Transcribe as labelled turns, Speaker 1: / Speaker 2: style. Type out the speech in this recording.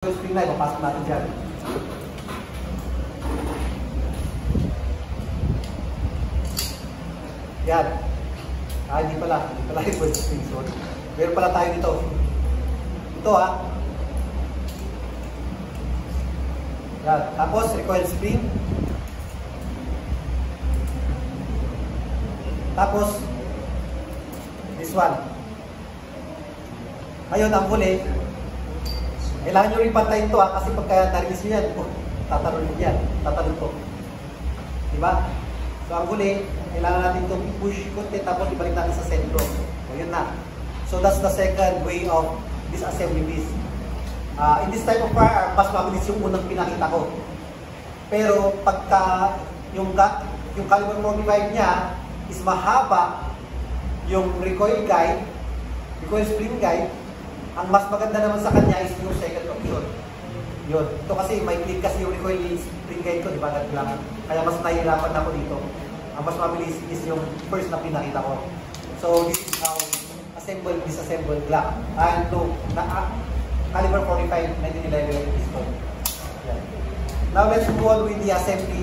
Speaker 1: Yung spring na, ipapasok natin dyan. Yan. Hindi pala yung first spring. So, meron pala tayo dito. Ito Yan. Tapos, recoil spring. Tapos, this one. Ngayon, ang huli, kailangan nyo rin pantayin ito kasi pagka na-release nyo yan, tatalon yan, tatalon to. Diba? So ang huli, kailangan natin itong i-push konti tapos ibalik natin sa sentro. So yun na. So that's the second way of disassembling this. In this type of firearm, mas mabilis yung unang pinakita ko. Pero pagka yung caliber 45 niya is mahaba yung recoil guide, recoil spring guide, ang mas maganda naman sa kanya is yung second option. Yun. Ito kasi may click kasi yung recoil spring guide ko, di ba? Kaya mas nahihirapan ako dito. Ang mas mabilis is yung first na pinakita ko. So this is how assemble, disassemble Glock. Caliber 45, 1911 pistol. Now let's go on with the assembly.